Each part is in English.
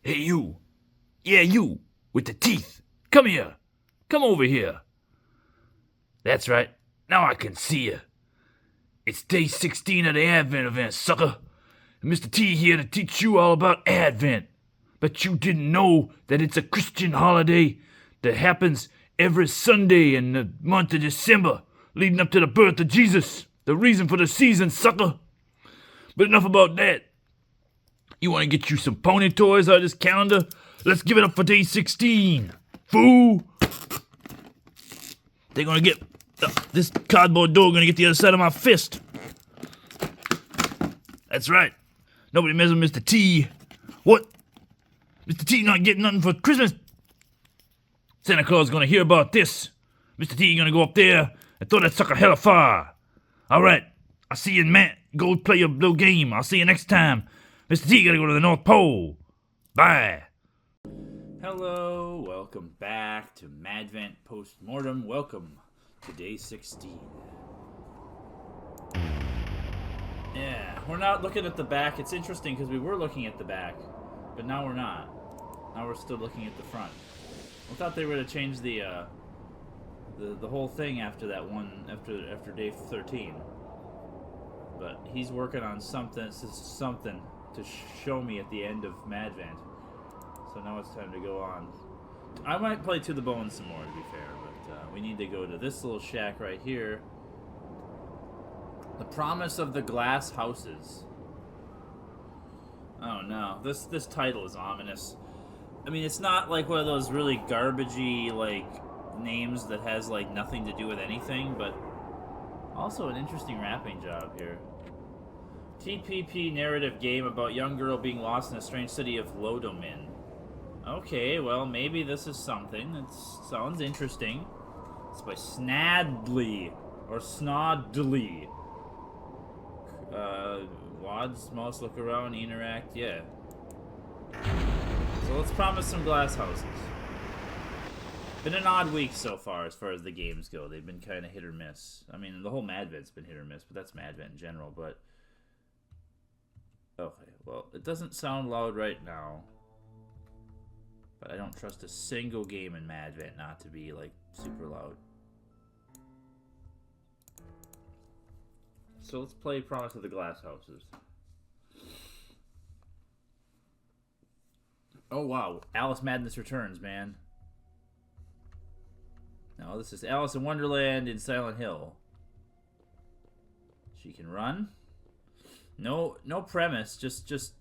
Hey, you. Yeah, you. With the teeth. Come here. Come over here. That's right. Now I can see you. It's day 16 of the Advent event, sucker. And Mr. T here to teach you all about Advent. But you didn't know that it's a Christian holiday that happens every Sunday in the month of December, leading up to the birth of Jesus. The reason for the season, sucker. But enough about that. You want to get you some pony toys out of this calendar? Let's give it up for day 16. Fool! They're gonna get... this cardboard door gonna get the other side of my fist. That's right. Nobody messes with Mr. T. What? Mr. T not getting nothing for Christmas? Santa Claus gonna hear about this. Mr. T gonna go up there and throw that sucker hella far. Alright, I'll see you in Matt. Go play your little game. I'll see you next time. Mr. T gotta go to the North Pole. Bye. Hello, welcome back to Madvent Postmortem. Welcome to day 16. Yeah, we're not looking at the back. It's interesting because we were looking at the back, but now we're not. Now we're still looking at the front. I thought they were to change the whole thing after that one, after day 13. But he's working on something to show me at the end of Madvent. So now it's time to go on. I might play To the Bone some more, to be fair, but we need to go to this little shack right here. The Promise of the Glasshouses. Oh no, this title is ominous. I mean, it's not like one of those really garbagey, like, names that has, like, nothing to do with anything, but also an interesting wrapping job here. TPP narrative game about young girl being lost in a strange city of Lodomin. Okay, well, maybe this is something. It sounds interesting. It's by Snadley, or Snodley. Wads, mouse, look around, interact, yeah. So let's promise some glass houses. Been an odd week so far as the games go. They've been kind of hit or miss. I mean, the whole Madvent's been hit or miss, but that's Madvent in general, but... Okay, well, it doesn't sound loud right now. But I don't trust a single game in Madvent not to be, like, super loud. So let's play Promise of the Glasshouses. Oh, wow. Alice Madness Returns, man. No, this is Alice in Wonderland in Silent Hill. She can run. No premise. Just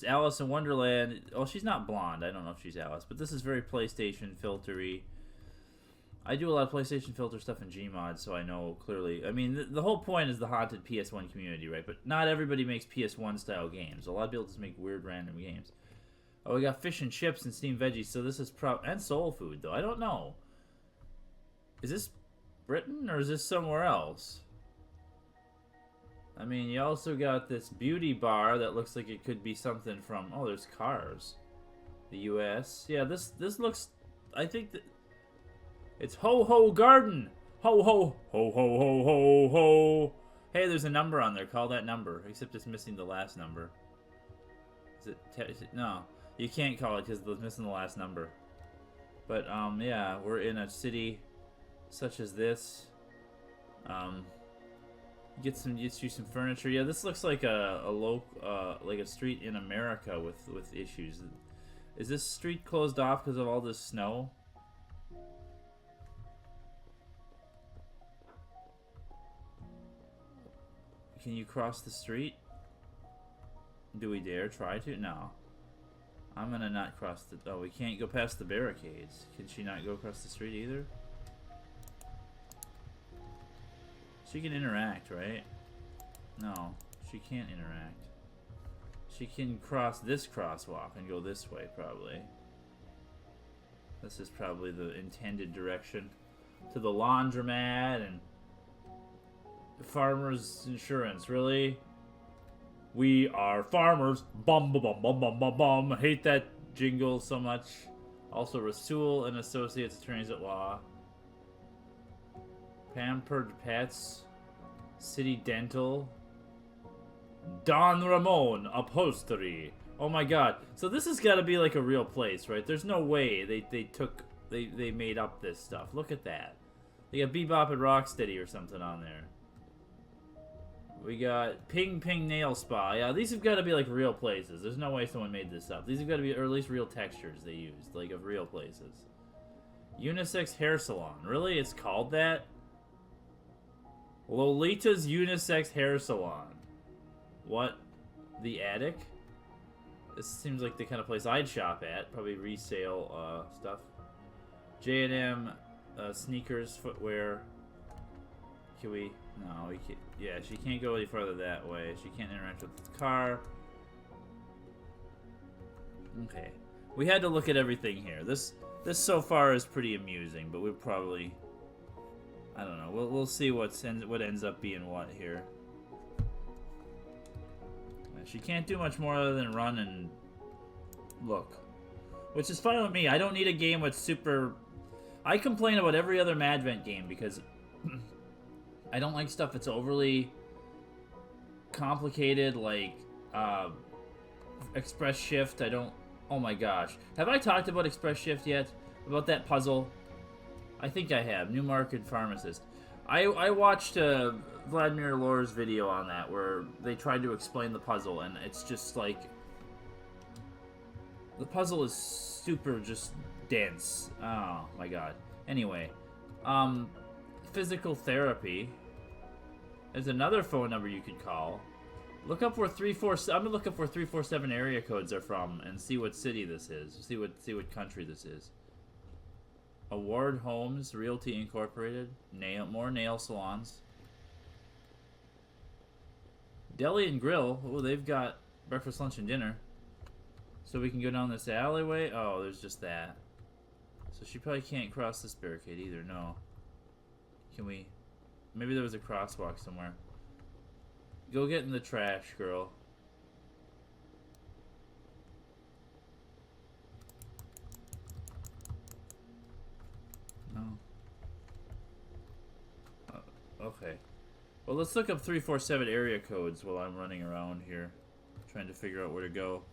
Alice in Wonderland. Oh, she's not blonde. I don't know if she's Alice, but this is very PlayStation filtery. I do a lot of PlayStation filter stuff in Gmod, so I know clearly. I mean, the whole point is the haunted PS1 community, right? But not everybody makes PS1 style games. A lot of people just make weird random games. Oh, we got fish and chips and steamed veggies, so this is and soul food, though. I don't know. Is this Britain or is this somewhere else? I mean, you also got this beauty bar that looks like it could be something from... Oh, there's cars. The U.S. Yeah, this looks... I think that... It's Ho-Ho Garden! Ho-Ho! Ho-Ho, ho-ho, ho! Hey, there's a number on there. Call that number. Except it's missing the last number. Is it no. You can't call it because it's missing the last number. But, yeah, we're in a city such as this. Get you some furniture. Yeah, this looks like like a street in America with issues. Is this street closed off because of all this snow? Can you cross the street? Do we dare try to? No. I'm gonna not cross the... Oh, we can't go past the barricades. Can she not go across the street either? She can interact, right? No, she can't interact. She can cross this crosswalk and go this way, probably. This is probably the intended direction. To the laundromat and... Farmers Insurance, really? We are farmers. Bum bum bum bum bum bum bum. Hate that jingle so much. Also, Rasul and Associates Attorneys at Law. Pampered Pets. City Dental. Don Ramon Upholstery. Oh my god. So this has got to be like a real place, right? There's no way they made up this stuff. Look at that. They got Bebop and Rocksteady or something on there. We got Ping Ping Nail Spa. Yeah, these have got to be like real places. There's no way someone made this up. These have got to be, or at least real textures they used, like of real places. Unisex Hair Salon. Really? It's called that? Lolita's Unisex Hair Salon. What? The Attic? This seems like the kind of place I'd shop at. Probably resale stuff. J&M sneakers, footwear. Can we? No, we can't. Yeah, she can't go any further that way. She can't interact with the car. Okay. We had to look at everything here. This so far is pretty amusing, but we'll probably... I don't know. We'll see what ends up being what here. She can't do much more other than run and look. Which is fine with me. I don't need a game with super... I complain about every other Madvent game because I don't like stuff that's overly complicated, like Express Shift. I don't... Oh my gosh. Have I talked about Express Shift yet? About that puzzle? I think I have. New Market Pharmacist. I watched Vladimir Lore's video on that where they tried to explain the puzzle, and it's just like... The puzzle is super just dense. Oh my god. Anyway. Physical therapy. There's another phone number you could call. Look up where 347... I'm gonna look up where 347 area codes are from and see what city this is. See what country this is. Award Homes, Realty Incorporated, more nail salons. Deli and Grill. Oh, they've got breakfast, lunch, and dinner. So we can go down this alleyway. Oh, there's just that. So she probably can't cross this barricade either. No. Can we? Maybe there was a crosswalk somewhere. Go get in the trash, girl. No. Okay. Well, let's look up 347 area codes while I'm running around here, trying to figure out where to go.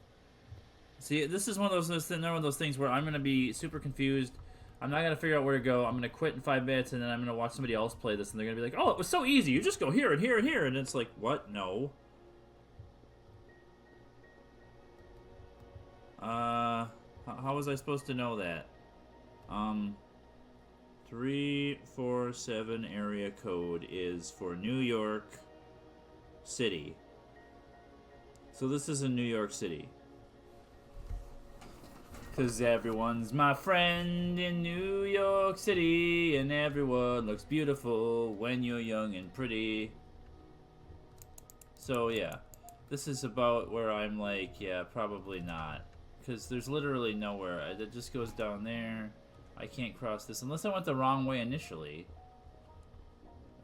See, this is one of those things where I'm gonna be super confused. I'm not gonna figure out where to go. I'm gonna quit in 5 minutes, and then I'm gonna watch somebody else play this, and they're gonna be like, "Oh, it was so easy. You just go here and here and here," and it's like, what? No. How was I supposed to know that? 347 area code is for New York City. So this is in New York City. Cause everyone's my friend in New York City, and everyone looks beautiful when you're young and pretty. So yeah, this is about where I'm like, yeah, probably not. Because there's literally nowhere. It just goes down there. I can't cross this unless I went the wrong way initially.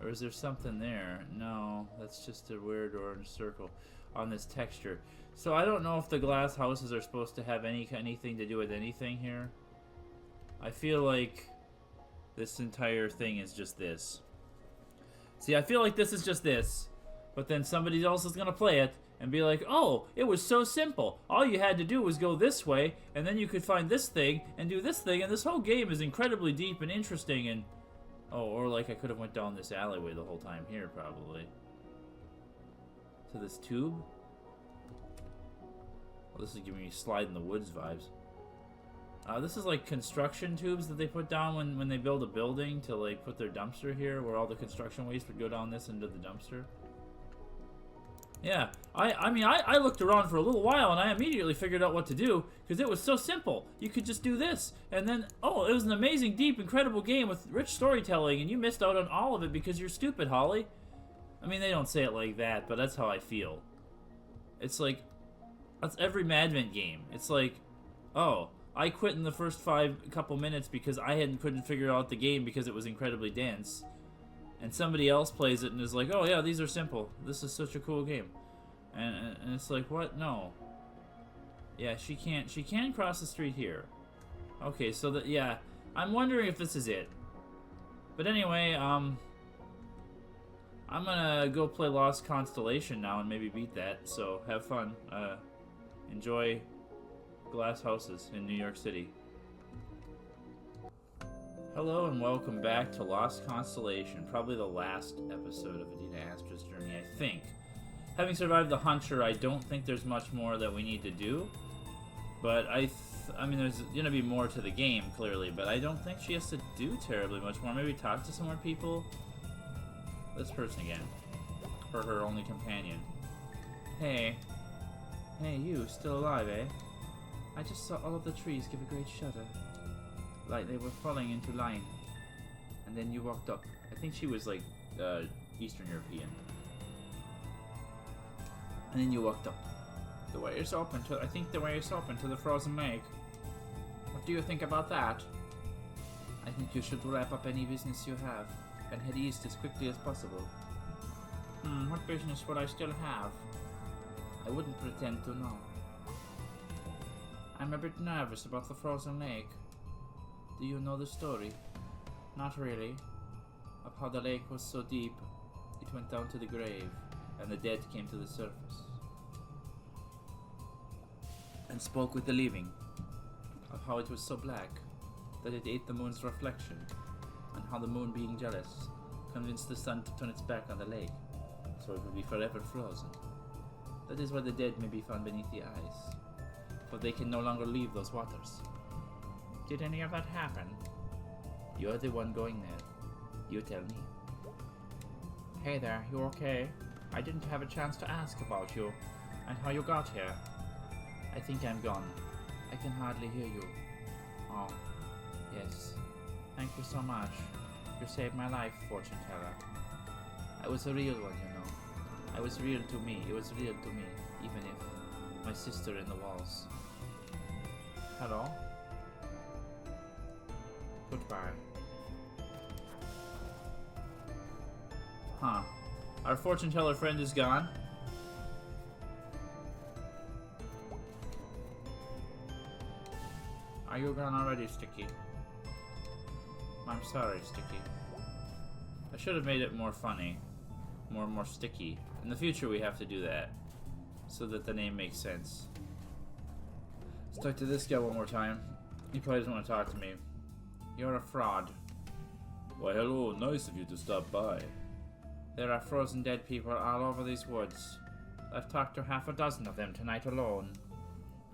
Or is there something there? No, that's just a weird orange circle on this texture. So I don't know if the glass houses are supposed to have anything to do with anything here. I feel like this entire thing is just this. See, I feel like this is just this, but then somebody else is gonna play it and be like, oh, it was so simple. All you had to do was go this way, and then you could find this thing and do this thing, and this whole game is incredibly deep and interesting, and... Oh, or like I could have went down this alleyway the whole time here, probably. To this tube? Well, this is giving me Slide in the Woods vibes. This is like construction tubes that they put down when they build a building to like put their dumpster here, where all the construction waste would go down this into the dumpster. Yeah, I mean, I looked around for a little while and I immediately figured out what to do because it was so simple. You could just do this and then, oh, it was an amazing, deep, incredible game with rich storytelling and you missed out on all of it because you're stupid, Holly. I mean, they don't say it like that, but that's how I feel. It's like, that's every Madvent game. It's like, oh, I quit in the first couple minutes because I couldn't figure out the game because it was incredibly dense. And somebody else plays it and is like, oh yeah, these are simple. This is such a cool game. And it's like, what? No. Yeah, she can cross the street here. Okay, so yeah, I'm wondering if this is it. But anyway, I'm gonna go play Lost Constellation now and maybe beat that, so have fun. Enjoy Glasshouses in New York City. Hello and welcome back to Lost Constellation, probably the last episode of Adina Astra's journey, I think. Having survived the Hunter, I don't think there's much more that we need to do. But I mean, there's gonna be more to the game, clearly, but I don't think she has to do terribly much more. Maybe talk to some more people? This person again. For her only companion. Hey. Hey, you, still alive, eh? I just saw all of the trees give a great shudder. Like they were falling into line. And then you walked up. I think she was like, Eastern European. And then you walked up. The way is open to, I think the way is open to the frozen lake. What do you think about that? I think you should wrap up any business you have and head east as quickly as possible. What business would I still have? I wouldn't pretend to know. I'm a bit nervous about the frozen lake. Do you know the story? Not really. Of how the lake was so deep, it went down to the grave, and the dead came to the surface. And spoke with the living. Of how it was so black, that it ate the moon's reflection, and how the moon, being jealous, convinced the sun to turn its back on the lake, so it would be forever frozen. That is why the dead may be found beneath the ice, for they can no longer leave those waters. Did any of that happen? You're the one going there. You tell me. Hey there, you okay? I didn't have a chance to ask about you, and how you got here. I think I'm gone. I can hardly hear you. Oh, yes. Thank you so much. You saved my life, fortune teller. I was a real one, you know. I was real to me. It was real to me, even if my sister in the walls. Hello? Goodbye. Huh. Our fortune teller friend is gone. Are you gone already, Sticky? I'm sorry, Sticky. I should have made it more funny. More sticky. In the future we have to do that. So that the name makes sense. Let's talk to this guy one more time. He probably doesn't want to talk to me. You're a fraud. Why hello, nice of you to stop by. There are frozen dead people all over these woods. I've talked to half a dozen of them tonight alone.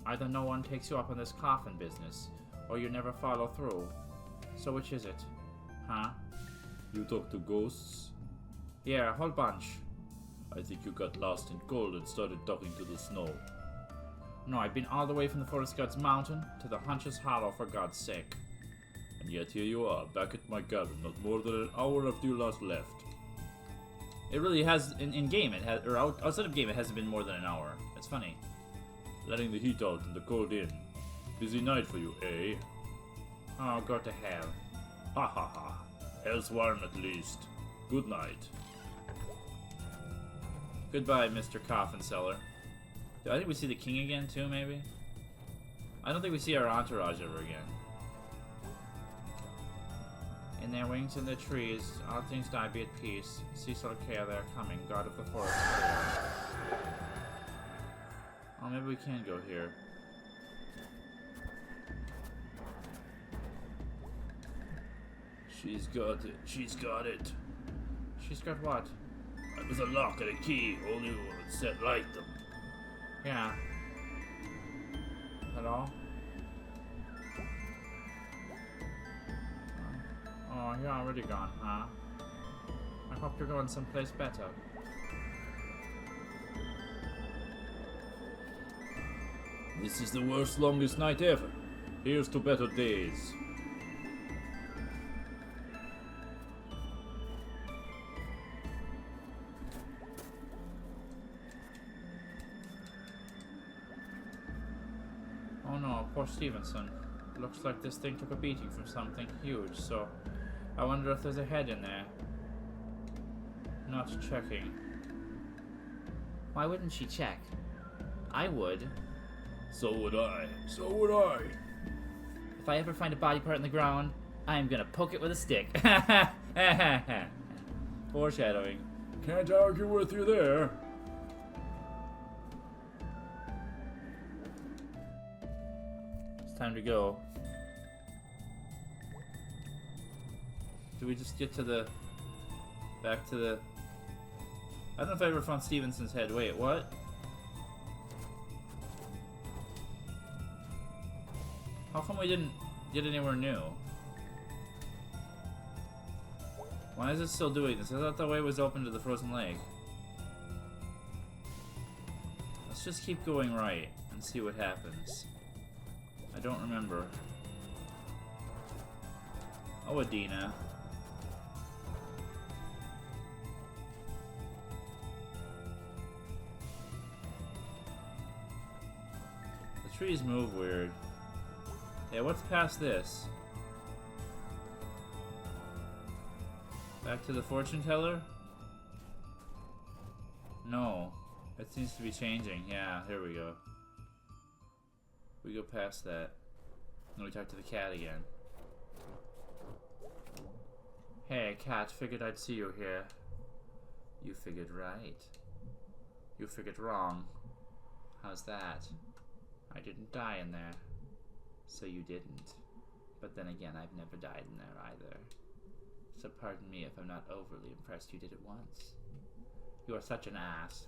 Either no one takes you up on this coffin business, or you never follow through. So which is it? Huh? You talk to ghosts? Yeah, a whole bunch. I think you got lost in cold and started talking to the snow. No, I've been all the way from the Forest God's Mountain to the Hunter's Hollow for God's sake. And yet here you are, back at my cabin, not more than an hour after you last left. It really has, in game, it has, or outside of game, it hasn't been more than an hour. It's funny. Letting the heat out and the cold in. Busy night for you, eh? Oh, go to hell. Ha ha ha. Hell's warm at least. Good night. Goodbye, Mr. Coffin Seller. I think we see the king again, too, maybe? I don't think we see our entourage ever again. In their wings in the trees, all things die, be at peace. Cease all care, they are coming, God of the forest. Oh, maybe we can go here. She's got it. She's got it. She's got what? With a lock and a key, only one would set light them. Yeah. Hello? Oh, you're already gone, huh? I hope you're going someplace better. This is the worst, longest night ever. Here's to better days. Oh no, poor Stevenson. Looks like this thing took a beating from something huge, so I wonder if there's a head in there. Not checking. Why wouldn't she check? I would. So would I. So would I. If I ever find a body part in the ground, I am gonna poke it with a stick. Foreshadowing. Can't argue with you there. It's time to go. Do we just get to the... back to the... I don't know if I ever found Stevenson's head. Wait, what? How come we didn't get anywhere new? Why is it still doing this? I thought the way was open to the frozen lake. Let's just keep going right and see what happens. I don't remember. Oh, Adina. The trees move weird. Yeah, what's past this? Back to the fortune teller? No. It seems to be changing. Yeah, here we go. We go past that. Then we talk to the cat again. Hey, cat, figured I'd see you here. You figured right. You figured wrong. How's that? I didn't die in there. So you didn't. But then again, I've never died in there either. So pardon me if I'm not overly impressed you did it once. You are such an ass.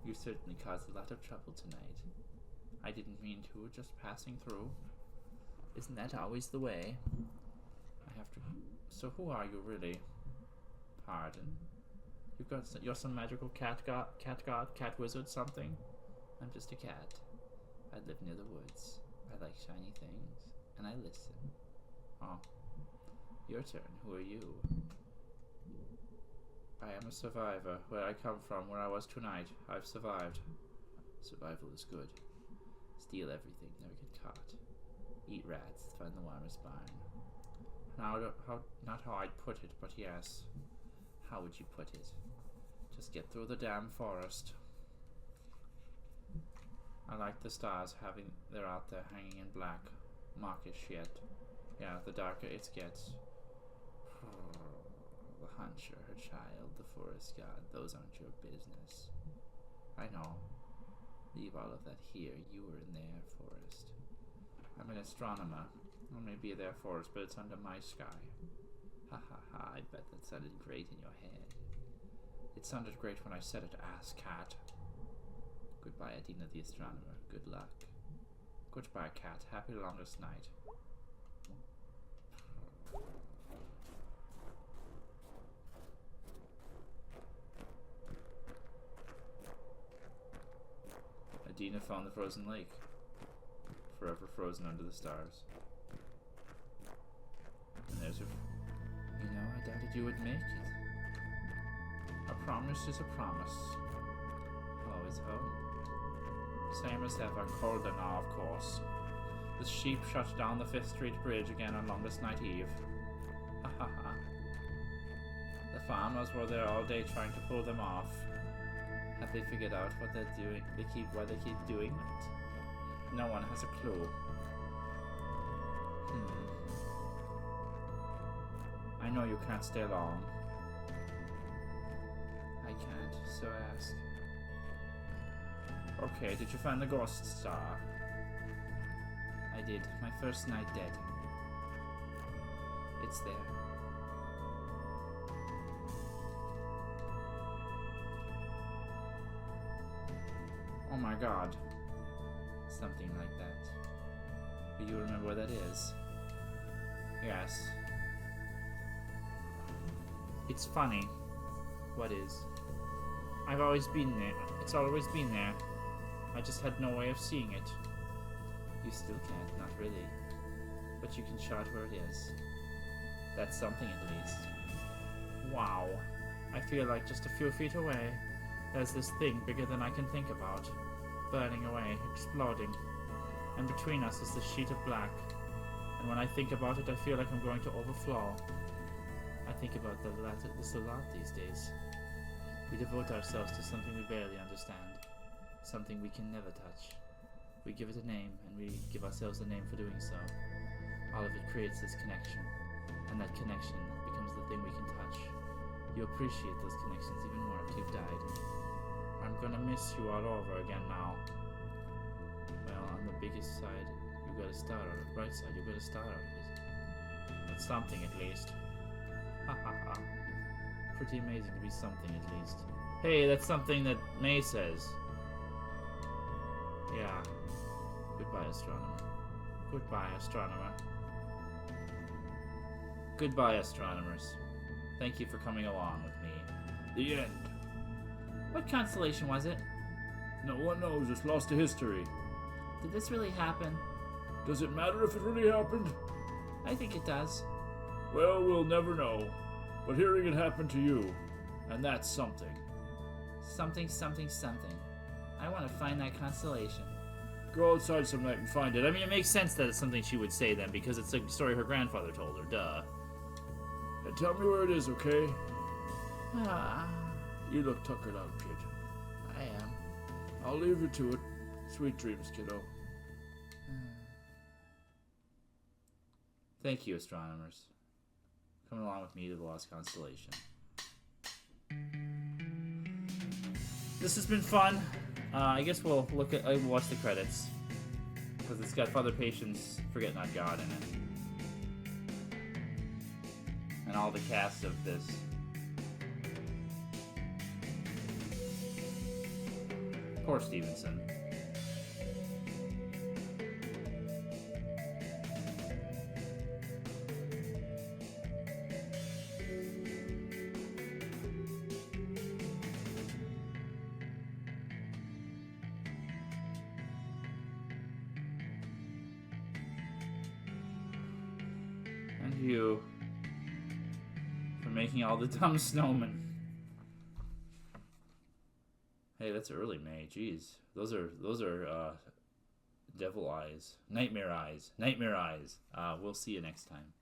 You certainly caused a lot of trouble tonight. I didn't mean to, just passing through. Isn't that always the way? I have to... So who are you really? Pardon? You're some magical cat god, cat wizard, something? I'm just a cat. I live near the woods. I like shiny things. And I listen. Oh. Your turn. Who are you? I am a survivor. Where I come from, where I was tonight. I've survived. Survival is good. Steal everything, never get caught. Eat rats, find the warmest barn. Not how I'd put it, but yes. How would you put it? Just get through the damn forest. I like the stars they're out there hanging in black. Mawkish yet. Yeah, the darker it gets. The hunter, her child, the forest god, those aren't your business. I know. Leave all of that here. You were in the air forest. I'm an astronomer. I may be there forest, but it's under my sky. Ha ha ha, I bet that sounded great in your head. It sounded great when I said it, ass cat. Goodbye, Adina the astronomer. Good luck. Goodbye, cat. Happy longest night. Adina found the frozen lake. Forever frozen under the stars. And there's her... You know, I doubted you would make it. A promise is a promise. Always home. Same as ever, colder now, of course. The sheep shut down the 5th Street Bridge again on longest night eve. Ha ha ha. The farmers were there all day trying to pull them off. Have they figured out what they're doing? Why they keep doing it? No one has a clue. I know you can't stay long. I can't, so ask. Okay, did you find the ghost star? I did. My first night dead. It's there. Oh my god. Something like that. Do you remember where that is? Yes. It's funny. What is? I've always been there. It's always been there. I just had no way of seeing it. You still can't, not really. But you can chart where it is. That's something at least. Wow. I feel like just a few feet away, there's this thing bigger than I can think about. Burning away, exploding. And between us is this sheet of black. And when I think about it, I feel like I'm going to overflow. I think about this a lot these days. We devote ourselves to something we barely understand. Something we can never touch. We give it a name, and we give ourselves a name for doing so. All of it creates this connection. And that connection becomes the thing we can touch. You appreciate those connections even more if you've died. I'm gonna miss you all over again now. Well, on the biggest side, you You got a star on the bright side. You got a star on it. That's something at least. Ha ha ha. Pretty amazing to be something at least. Hey, that's something that May says. Yeah. Goodbye, astronomer. Goodbye, astronomer. Goodbye, astronomers. Thank you for coming along with me. The end. What constellation was it? No one knows. It's lost to history. Did this really happen? Does it matter if it really happened? I think it does. Well, we'll never know. But hearing it happen to you, and that's something. Something, something, something. I want to find that constellation. Go outside some night and find it. I mean, it makes sense that it's something she would say then, because it's a story her grandfather told her, duh. And tell me where it is, okay? Ah, You look tuckered out, kid. I am. I'll leave you to it. Sweet dreams, kiddo. Thank you, astronomers. Coming along with me to the Lost Constellation. This has been fun. I guess we'll watch the credits. Because it's got Father Patience, Forget Not God in it. And all the cast of this. Poor Stevenson. And you for making all the dumb snowmen. Hey, that's early May. Jeez, those are devil eyes, nightmare eyes, nightmare eyes. We'll see you next time.